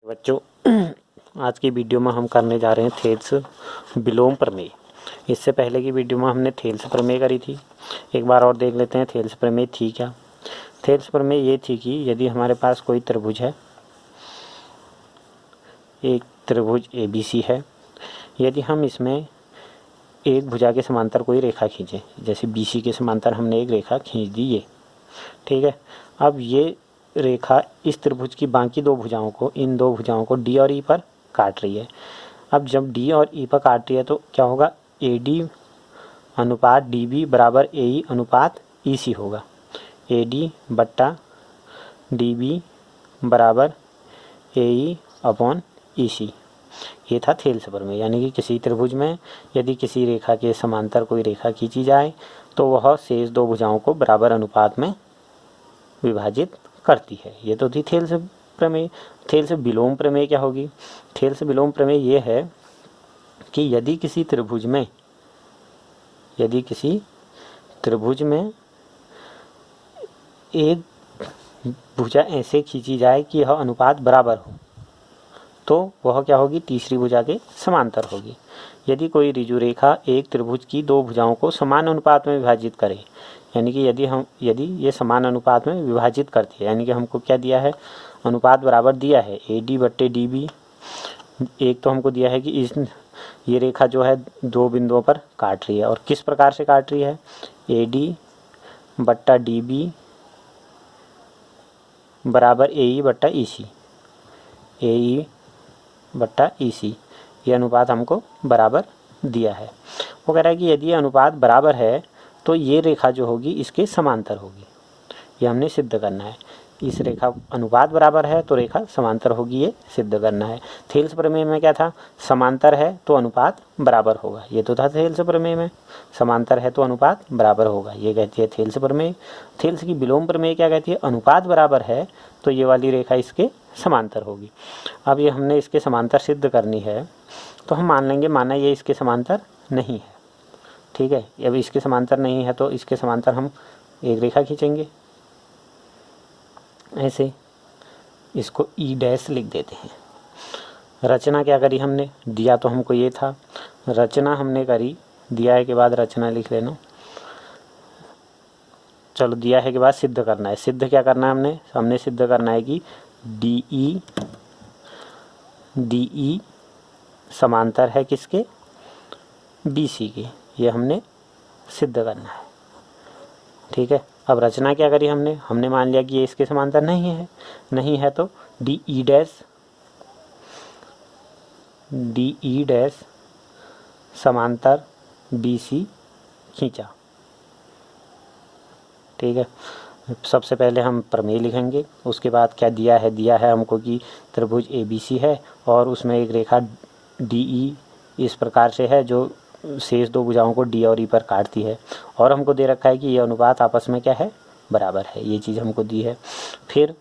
बच्चों, आज की वीडियो में हम करने जा रहे हैं थेल्स विलोम प्रमेय। इससे पहले की वीडियो में हमने थेल्स प्रमेय करी थी। एक बार और देख लेते हैं थेल्स प्रमेय थी क्या। थेल्स प्रमेय ये थी कि यदि हमारे पास कोई त्रिभुज है, एक त्रिभुज ABC है, यदि हम इसमें एक भुजा के समांतर कोई रेखा खींचें, जैसे BC के समांतर हमने एक रेखा खींच दी ये, ठीक है। अब ये रेखा इस त्रिभुज की बाकी दो भुजाओं को, इन दो भुजाओं को D और E पर काट रही है। अब जब D और E पर काट रही है तो क्या होगा, AD अनुपात DB बराबर AE अनुपात EC होगा। AD बट्टा DB बराबर AE अपॉन EC। ये था थेल्स प्रमेय, यानी कि किसी त्रिभुज में यदि किसी रेखा के समांतर कोई रेखा खींची जाए तो वह शेष दो भुजाओं को बराबर अनुपात में विभाजित करती है। ये तो थी थेल्स प्रमेय। थेल्स विलोम प्रमेय क्या होगी? थेल्स विलोम प्रमेय ये है कि यदि किसी त्रिभुज में एक भुजा ऐसे खींची जाए कि यह अनुपात बराबर हो तो वह क्या होगी, तीसरी भुजा के समांतर होगी। यदि कोई ऋजु रेखा एक त्रिभुज की दो भुजाओं को समान अनुपात में विभाजित करे, यानी कि यदि ये समान अनुपात में विभाजित करती है, यानी कि हमको क्या दिया है, अनुपात बराबर दिया है AD बट्टे DB। एक तो हमको दिया है कि ये रेखा जो है दो बिंदुओं पर काट रही है, और किस प्रकार से काट रही है, AD बट्टा DB बराबर AE बट्टा EC। AE बट्टा EC ये अनुपात हमको बराबर दिया है। वो कह रहा है कि यदि ये अनुपात बराबर है तो ये रेखा जो होगी इसके समांतर होगी। ये हमने सिद्ध करना है। इस रेखा अनुपात बराबर है तो रेखा समांतर होगी, ये सिद्ध करना है। थेल्स प्रमेय में क्या था, समांतर है तो अनुपात बराबर होगा। ये तो था थेल्स प्रमेय में, समांतर है तो अनुपात बराबर होगा। ये कहती है थेल्स प्रमेय। थेल्स की विलोम प्रमेय क्या कहती है, अनुपात बराबर है तो ये वाली रेखा इसके समांतर होगी। अब ये हमने इसके समांतर सिद्ध करनी है तो हम मान लेंगे, माना ये इसके समांतर नहीं है, ठीक है। अब इसके समांतर नहीं है तो इसके समांतर हम एक रेखा खींचेंगे ऐसे, इसको E' लिख देते हैं। रचना क्या करी हमने, दिया तो हमको ये था, रचना हमने करी, दिया है के बाद रचना लिख लेना। चलो, दिया है के बाद सिद्ध करना है। सिद्ध क्या करना है, हमने सिद्ध करना है कि DE समांतर है किसके, BC के। ये हमने सिद्ध करना है, ठीक है। अब रचना क्या करी हमने मान लिया कि ये इसके समांतर नहीं है तो DE' समांतर BC खींचा, ठीक है। सबसे पहले हम प्रमेय लिखेंगे, उसके बाद क्या दिया है हमको कि त्रिभुज ABC है और उसमें एक रेखा DE इस प्रकार से है जो शेष दो भुजाओं को D और E पर काटती है, और हमको दे रखा है कि ये अनुपात आपस में क्या है, बराबर है। ये चीज़ हमको दी है। फिर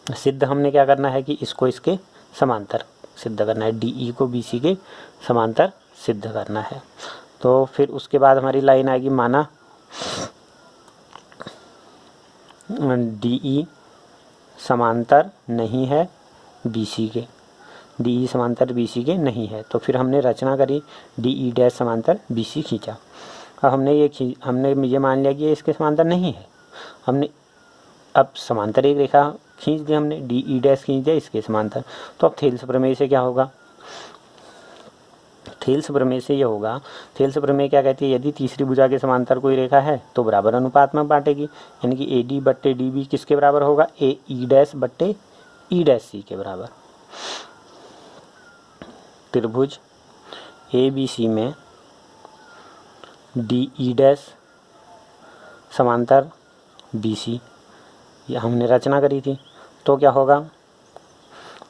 सिद्ध हमने क्या करना है कि इसको इसके समांतर सिद्ध करना है, DE को BC के समांतर सिद्ध करना है। तो फिर उसके बाद हमारी लाइन आएगी, माना DE समांतर नहीं है BC के, DE समांतर BC के नहीं है, तो फिर हमने रचना करी, DE' समांतर BC खींचा। अब हमने ये मान लिया कि ये इसके समांतर नहीं है। हमने अब समांतर एक रेखा खींच दी, हमने DE' खींच दिया इसके समांतर। तो अब थेल्स प्रमेय से क्या होगा, थेल्स प्रमेय से ये होगा, थेल्स प्रमेय क्या कहती है, यदि तीसरी भुजा के समांतर कोई रेखा है तो बराबर अनुपात में बांटेगी, यानी कि AD बट्टे DB किसके बराबर होगा, AE' बट्टे E' के बराबर। त्रिभुज ABC में DE' समांतर BC, ये हमने रचना करी थी, तो क्या होगा,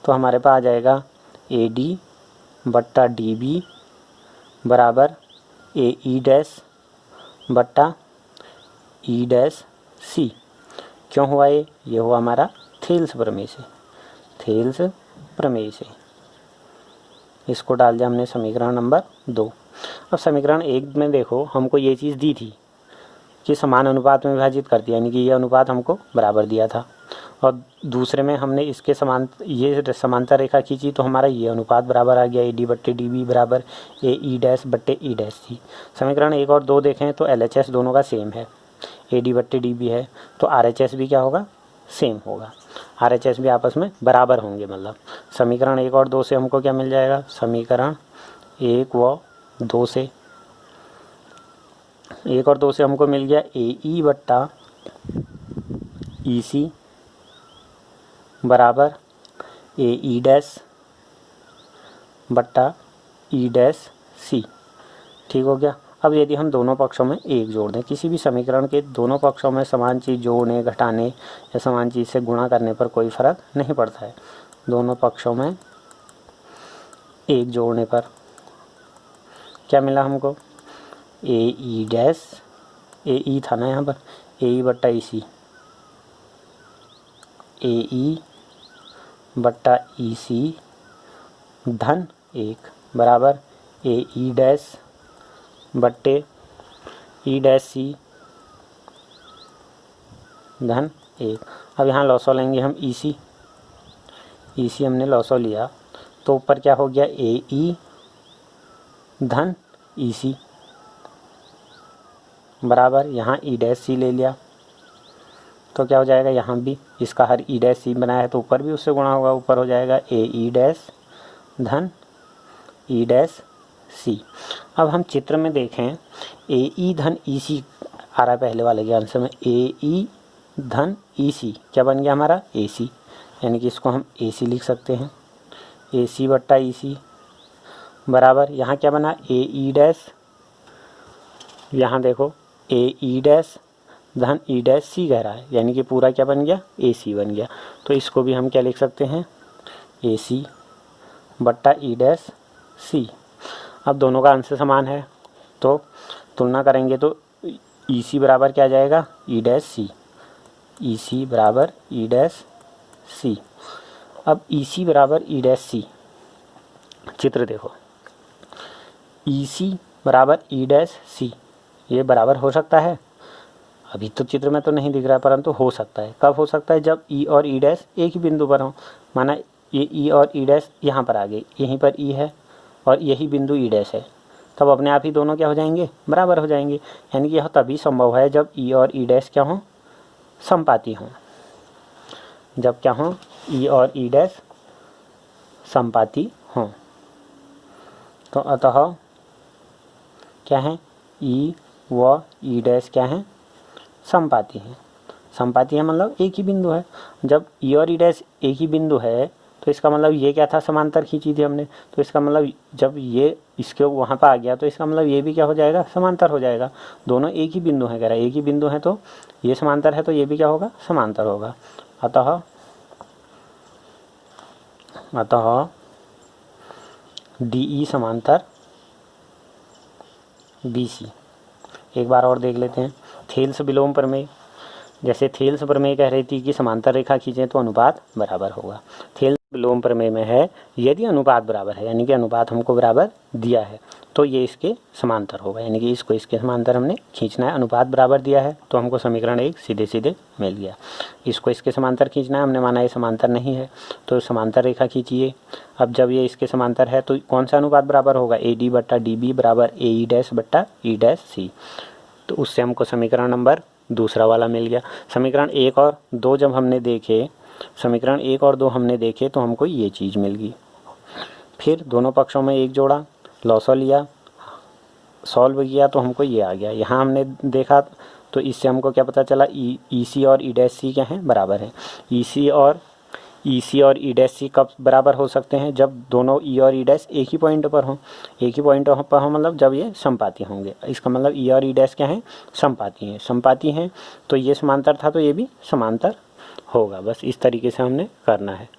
तो हमारे पास आ जाएगा AD बट्टा DB बराबर AE' बट्टा E'। क्यों हुआ ये हुआ हमारा थेल्स प्रमेय से, थेल्स प्रमेय से। इसको डाल दिया हमने समीकरण नंबर 2। अब समीकरण 1 में देखो, हमको ये चीज़ दी थी कि समान अनुपात में विभाजित कर दिया, यानी कि ये अनुपात हमको बराबर दिया था। और दूसरे में हमने इसके ये समांतर रेखा खींची तो हमारा ये अनुपात बराबर आ गया AD बट्टे DB बराबर AE डैश बट्टे E डैश C। समीकरण 1 और 2 देखें तो LHS दोनों का सेम है, AD बट्टे DB है, तो RHS भी क्या होगा, सेम होगा, RHS भी आपस में बराबर होंगे। मतलब समीकरण 1 और 2 से हमको क्या मिल जाएगा, समीकरण 1 व 2 से 1 और 2 से हमको मिल गया AE बट्टा EC बराबर AE डैश बट्टा E डैश C। ठीक हो गया। अब यदि हम दोनों पक्षों में 1 जोड़ दें, किसी भी समीकरण के दोनों पक्षों में समान चीज़ जोड़ने, घटाने या समान चीज़ से गुणा करने पर कोई फ़र्क नहीं पड़ता है। दोनों पक्षों में 1 जोड़ने पर क्या मिला हमको, AE डैश, AE था ना यहाँ पर, AE बट्टा EC, AE बट्टा EC धन 1 बराबर AE डैश बट्टे E डैश C धन 1। अब यहाँ लॉसो लेंगे हम EC हमने लॉसो लिया तो ऊपर क्या हो गया, AE धन EC बराबर यहाँ E डैश C ले लिया तो क्या हो जाएगा, यहाँ भी इसका हर E डैश C बनाया है तो ऊपर भी उससे गुणा होगा, ऊपर हो जाएगा AE डैश धन E डैश C। अब हम चित्र में देखें AE धन EC आ रहा है पहले वाले के आंसर में, AE धन EC क्या बन गया हमारा, AC, यानी कि इसको हम AC लिख सकते हैं, AC बट्टा EC बराबर यहाँ क्या बना, AE डैश, यहाँ देखो AE डैश धन E डैश C कह रहा है, यानी कि पूरा क्या बन गया, AC बन गया। तो इसको भी हम क्या लिख सकते हैं, AC बट्टा E डैश C। अब दोनों का आंसर समान है तो तुलना करेंगे तो EC बराबर क्या आ जाएगा, E डैश C, EC बराबर E डैश C। अब EC बराबर E डैश C, चित्र देखो, EC बराबर E डैश C, ये बराबर हो सकता है, अभी तो चित्र में तो नहीं दिख रहा है परंतु हो सकता है। कब हो सकता है, जब E और E डैश एक ही बिंदु पर हो, माना ये E और E डैश यहाँ पर आ गए, यहीं पर E है और यही बिंदु E डैश है, तब अपने आप ही दोनों क्या हो जाएंगे, बराबर हो जाएंगे। यानी कि यह तभी संभव है जब E और E डैश क्या हों, समपाती हों, जब क्या हों, E और E डैश समपाती हों। तो अतः क्या है, E व E डैश क्या हैं, समपाती हैं। समपाती है मतलब एक ही बिंदु है। जब E और E डैश एक ही बिंदु है तो इसका मतलब ये क्या था, समांतर खींची थी हमने, तो इसका मतलब जब ये इसके वहाँ पर आ गया तो इसका मतलब ये भी क्या हो जाएगा, समांतर हो जाएगा। दोनों एक ही बिंदु है, कह रहा है एक ही बिंदु है तो ये समांतर है तो ये भी क्या होगा, समांतर होगा। अतः DE समांतर BC। एक बार और देख लेते हैं, थेल्स विलोम प्रमेय। जैसे थेल्स प्रमेय कह रही थी कि समांतर रेखा खींचें तो अनुपात बराबर होगा। थेल्स विलोम प्रमेय में है यदि अनुपात बराबर है, यानी कि अनुपात हमको बराबर दिया है तो ये इसके समांतर होगा, यानी कि इसको इसके समांतर हमने खींचना है। अनुपात बराबर दिया है तो हमको समीकरण 1 सीधे सीधे मिल गया। इसको इसके समांतर खींचना है, हमने माना ये समांतर नहीं है तो समांतर रेखा खींचिए। अब जब ये इसके समांतर है तो कौन सा अनुपात बराबर होगा, AD बट्टा DB बराबर AE डैश बट्टा E डैश C। तो उससे हमको समीकरण नंबर दूसरा वाला मिल गया। समीकरण 1 और 2 जब हमने देखे, समीकरण 1 और 2 हमने देखे तो हमको ये चीज़ मिल गई। फिर दोनों पक्षों में 1 जोड़ा, लॉसो लिया, सॉल्व किया तो हमको ये आ गया। यहाँ हमने देखा तो इससे हमको क्या पता चला, EC और E डैश C क्या हैं, बराबर हैं। EC और E डैश C कब बराबर हो सकते हैं, जब दोनों E और E डैश एक ही पॉइंट पर हों। एक ही पॉइंट पर हों मतलब जब ये समपाती होंगे। इसका मतलब E और E डैश क्या हैं, समपाती हैं। समपाती हैं तो ये समांतर था तो ये भी समांतर होगा। बस इस तरीके से हमने करना है।